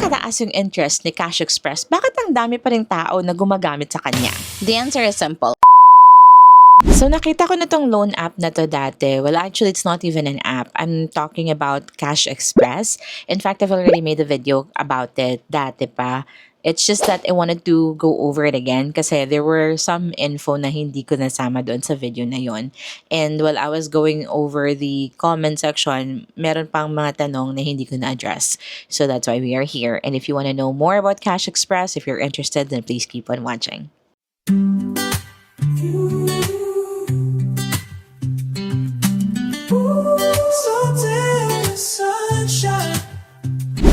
kataas yung interest ni Cash Express, bakit ang dami pa ring tao na gumagamit sa kanya? The answer is simple. So, nakita ko na tong loan app na to dati. Well, actually, it's not even an app. I'm talking about Cash Express. In fact, I've already made a video about it dati pa. It's just that I wanted to go over it again kasi there were some info na hindi ko nasama doon sa video na yon. And while I was going over the comment section, meron pang mga tanong na hindi ko na-address. So that's why we are here. And if you want to know more about Cash Express, if you're interested, then please keep on watching.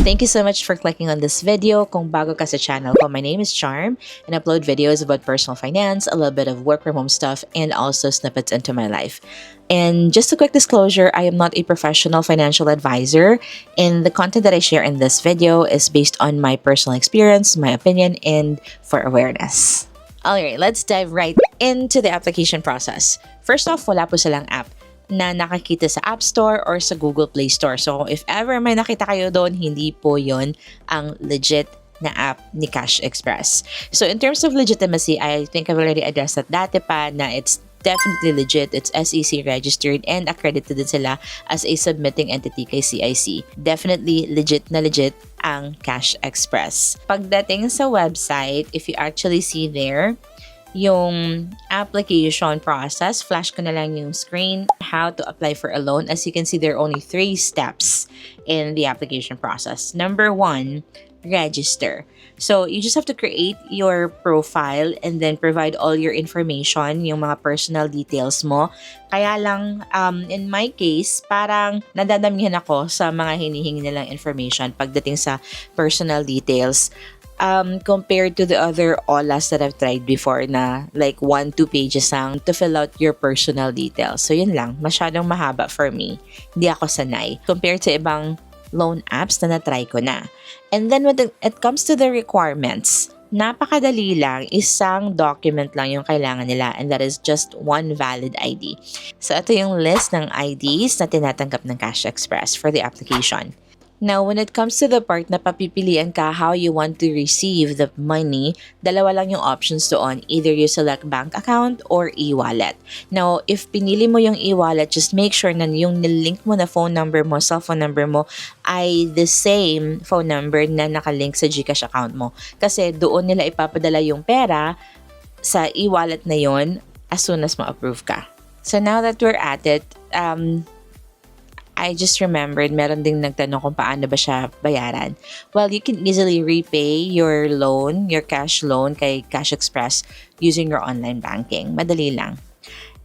Thank you so much for clicking on this video. Kung bago ka sa channel ko, my name is Charm and I upload videos about personal finance, a little bit of work from home stuff, and also snippets into my life. And just a quick disclosure, I am not a professional financial advisor, and the content that I share in this video is based on my personal experience, my opinion, and for awareness. Alright, let's dive right into the application process. First off, wala po silang app na nakakita sa App Store or sa Google Play Store. So, if ever may nakita kayo doon, hindi po yon ang legit na app ni Cash Express. So, in terms of legitimacy, I think I've already addressed that dati pa na it's definitely legit. It's SEC registered and accredited din sila as a submitting entity kay CIC. Definitely legit na legit ang Cash Express. Pagdating sa website, if you actually see there, yung application process, flash ko na lang yung screen, how to apply for a loan. As you can see, there are only 3 steps in the application process. Number 1, register. So, you just have to create your profile and then provide all your information, yung mga personal details mo. Kaya lang, in my case, parang nadadamihan ako sa mga hinihingi nilang information pagdating sa personal details. Compared to the other OLAs that I've tried before na like 1-2 pages lang to fill out your personal details. So yun lang, masyadong mahaba for me. Hindi ako sanay compared to ibang loan apps na na-try ko na. And then when it comes to the requirements, napakadali lang, isang document lang yung kailangan nila, and that is just one valid ID. So ito yung list ng IDs na tinatanggap ng Cash Express for the application. Now, when it comes to the part na papipilian ka how you want to receive the money, dalawa lang yung options doon. Either you select bank account or e-wallet. Now, if pinili mo yung e-wallet, just make sure na yung nilink mo na phone number mo, cellphone number mo, ay the same phone number na nakalink sa GCash account mo. Kasi doon nila ipapadala yung pera sa e-wallet na yon as soon as ma-approve ka. So now that we're at it, I just remembered, meron ding nagtanong kung paano ba siya bayaran. Well, you can easily repay your loan, your cash loan kay Cash Express using your online banking. Madali lang.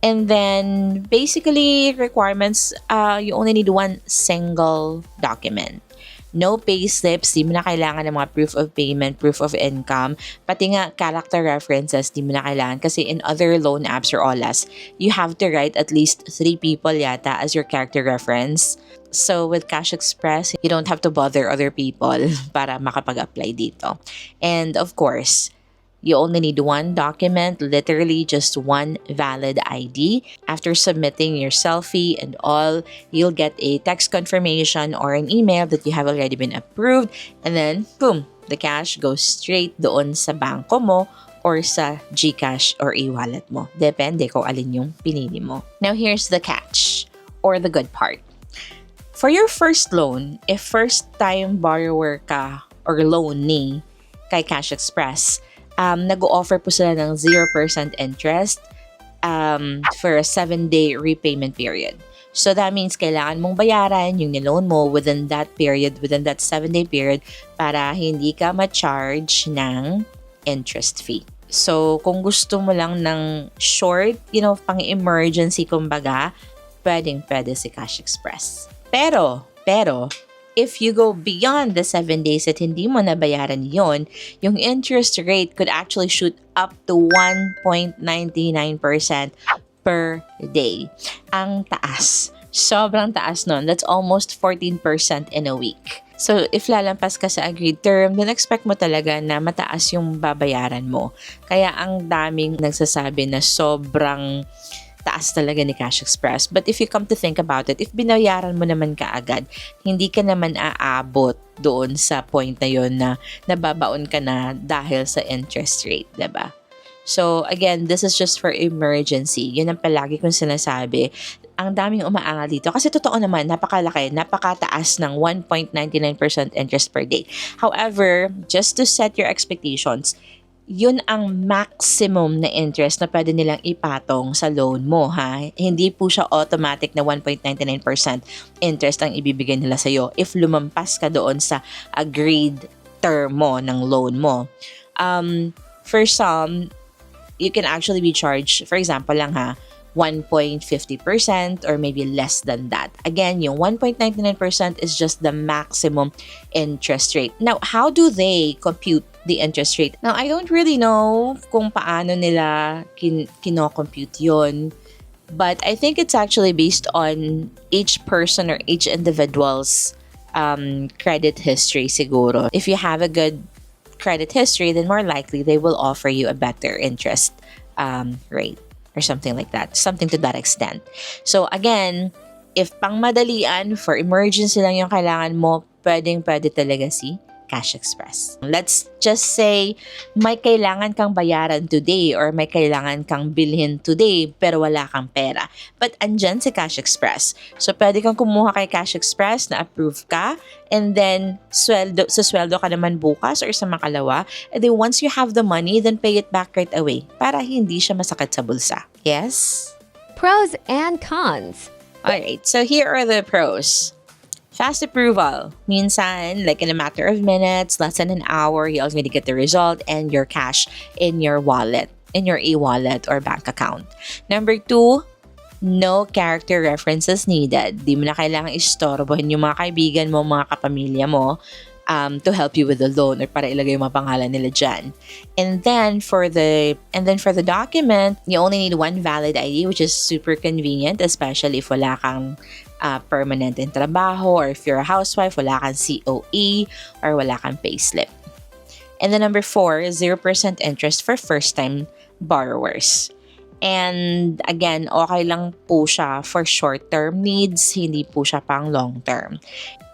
And then, basically, requirements, you only need one single document. No pay slips, di mo na kailangan ng mga proof of payment, proof of income, pati nga character references, di mo na kailangan. Kasi in other loan apps or OLAs, you have to write at least 3 people yata as your character reference. So with Cash Express, you don't have to bother other people para makapag-apply dito. And of course, you only need one document, literally just one valid ID. After submitting your selfie and all, you'll get a text confirmation or an email that you have already been approved. And then, boom, the cash goes straight doon sa bangko mo or sa GCash or e-wallet mo. Depende kung alin yung pinili mo. Now, here's the catch or the good part. For your first loan, if first-time borrower ka or loanee kay Cash Express, nag-o-offer po sila ng 0% interest for a 7-day repayment period. So that means kailangan mong bayaran yung niloan mo within that period, within that 7-day period para hindi ka ma-charge ng interest fee. So kung gusto mo lang ng short, pang emergency kumbaga, pwedeng-pwede si Cash Express. Pero, if you go beyond the 7 days at hindi mo nabayaran yon, yung interest rate could actually shoot up to 1.99% per day. Ang taas. Sobrang taas nun. That's almost 14% in a week. So, if lalampas ka sa agreed term, then expect mo talaga na mataas yung babayaran mo. Kaya ang daming nagsasabi na sobrang taas talaga ni Cash Express. But if you come to think about it, if binayaran mo naman kaagad, hindi ka naman aabot doon sa point na yon na nababaon ka na dahil sa interest rate, diba? So again, this is just for emergency. Yun ang palagi kong sinasabi. Ang daming umaangal dito. Kasi totoo naman, napakalaki, napakataas ng 1.99% interest per day. However, just to set your expectations, yun ang maximum na interest na pwede nilang ipatong sa loan mo, ha? Hindi po siya automatic na 1.99% interest ang ibibigay nila sa'yo if lumampas ka doon sa agreed term mo ng loan mo. For some, you can actually be charged, for example lang ha, 1.50% or maybe less than that. Again, yung 1.99% is just the maximum interest rate. Now, how do they compute the interest rate? Now, I don't really know kung paano nila kino-compute yun. But I think it's actually based on each person or each individual's credit history siguro. If you have a good credit history, then more likely they will offer you a better interest rate or something like that. Something to that extent. So again, if pangmadalian for emergency lang yung kailangan mo, pwede talaga si Cash Express. Let's just say may kailangan kang bayaran today or may kailangan kang bilhin today pero wala kang pera. But andyan si Cash Express. So pwede kang kumuha kay Cash Express na approve ka and then sweldo ka naman bukas or sa makalawa. And then once you have the money, then pay it back right away para hindi siya masakit sa bulsa. Yes? Pros and cons. Alright, so here are the pros. Fast approval. Minsan, like in a matter of minutes, less than an hour, you already get the result and your cash in your wallet, in your e-wallet or bank account. Number 2, no character references needed. Di mo na kailangan istorbohin yung mga kaibigan mo, mga kapamilya mo to help you with the loan or para ilagay yung mga pangalan nila dyan. And then for the document, you only need one valid ID, which is super convenient, especially if wala kang permanent in trabaho or if you're a housewife, wala kang COE or wala kang payslip. And then number 4 is 0% interest for first-time borrowers. And again, okay lang po siya for short-term needs, hindi po siya pang long-term.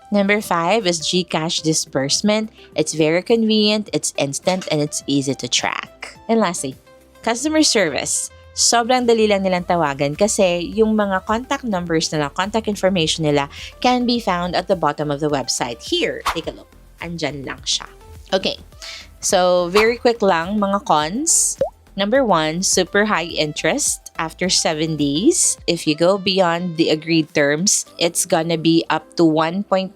Number 5 is GCash disbursement. It's very convenient, it's instant, and it's easy to track. And lastly, customer service. Sobrang dali lang nilang tawagan kasi yung mga contact numbers nila, contact information nila can be found at the bottom of the website. Here, take a look. Andyan lang siya. Okay, so very quick lang mga cons. Number 1, super high interest after 7 days. If you go beyond the agreed terms, it's gonna be up to 1.99%.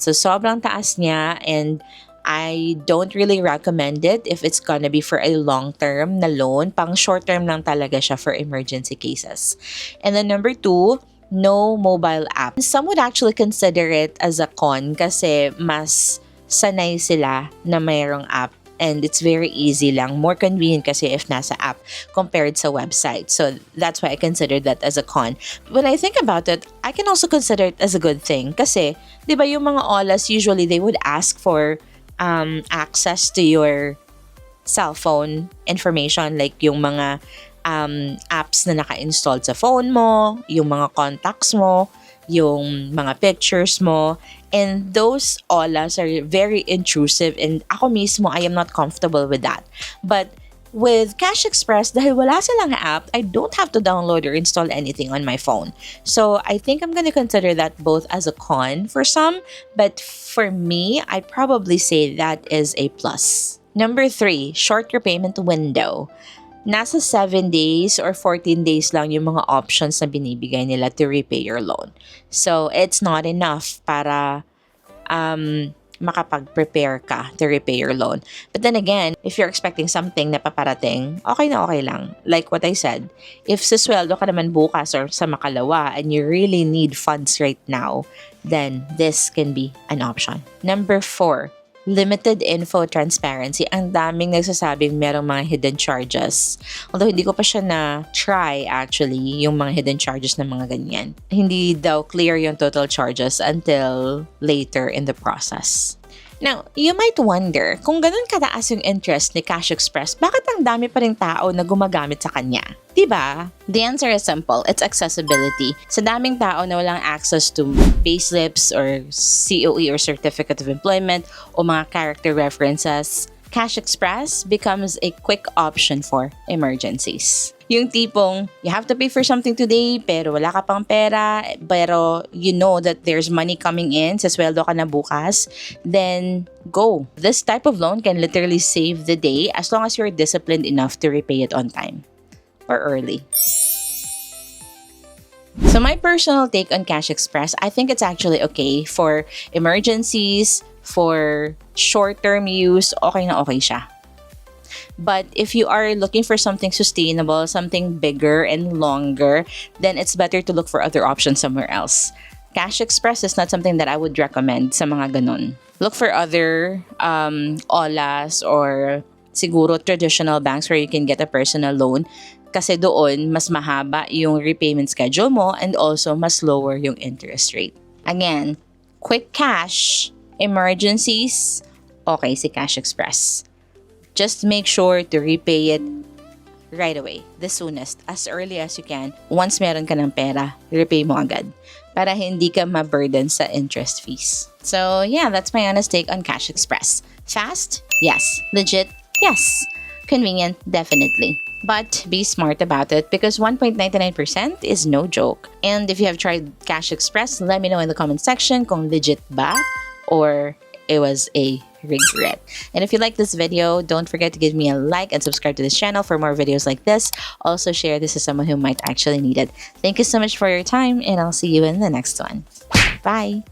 So sobrang taas niya and I don't really recommend it if it's gonna be for a long-term na loan. Pang short-term lang talaga siya for emergency cases. And then number 2, no mobile app. Some would actually consider it as a con kasi mas sanay sila na mayroong app. And it's very easy lang. More convenient kasi if nasa app compared sa website. So that's why I consider that as a con. When I think about it, I can also consider it as a good thing. Kasi, di ba yung mga olas, usually they would ask for access to your cell phone information, like yung mga apps na naka-installed sa phone mo, yung mga contacts mo, yung mga pictures mo, and those olas are very intrusive and ako mismo, I am not comfortable with that. But with Cash Express, dahil wala silang app, I don't have to download or install anything on my phone. So I think I'm gonna consider that both as a con for some, but for me, I'd probably say that is a plus. Number 3, short repayment window. Nasa 7 days or 14 days lang yung mga options na binibigay nila to repay your loan. So it's not enough para makapag-prepare ka to repay your loan. But then again, if you're expecting something na paparating, okay na okay lang. Like what I said, if sisweldo ka naman bukas or sa makalawa and you really need funds right now, then this can be an option. Number 4, limited info transparency. Ang daming nagsasabing merong mga hidden charges. Although hindi ko pa siya na-try actually, yung mga hidden charges ng mga ganyan. Hindi daw clear yung total charges until later in the process. Now, you might wonder, kung ganun kataas yung interest ni Cash Express, bakit ang dami pa rin tao na gumagamit sa kanya? Diba? The answer is simple. It's accessibility. Sa daming tao na walang access to payslips or COE or Certificate of Employment o mga character references, Cash Express becomes a quick option for emergencies. Yung tipong, you have to pay for something today, pero wala ka pang pera, pero you know that there's money coming in, sa sweldo ka na bukas, then go. This type of loan can literally save the day as long as you're disciplined enough to repay it on time or early. So my personal take on Cash Express, I think it's actually okay for emergencies, for short-term use, okay na okay siya. But if you are looking for something sustainable, something bigger and longer, then it's better to look for other options somewhere else. Cash Express is not something that I would recommend sa mga ganun. Look for other OLAs or siguro traditional banks where you can get a personal loan kasi doon mas mahaba yung repayment schedule mo and also mas lower yung interest rate. Again, quick cash, emergencies, okay si Cash Express. Just make sure to repay it right away, the soonest, as early as you can. Once meron ka ng pera, repay mo agad para hindi ka ma-burden sa interest fees. So yeah, that's my honest take on Cash Express. Fast? Yes. Legit? Yes. Convenient? Definitely. But be smart about it because 1.99% is no joke. And if you have tried Cash Express, let me know in the comment section kung legit ba or it was a regret. And if you like this video, don't forget to give me a like and subscribe to this channel for more videos like this. Also share this to someone who might actually need it. Thank you so much for your time and I'll see you in the next one. Bye!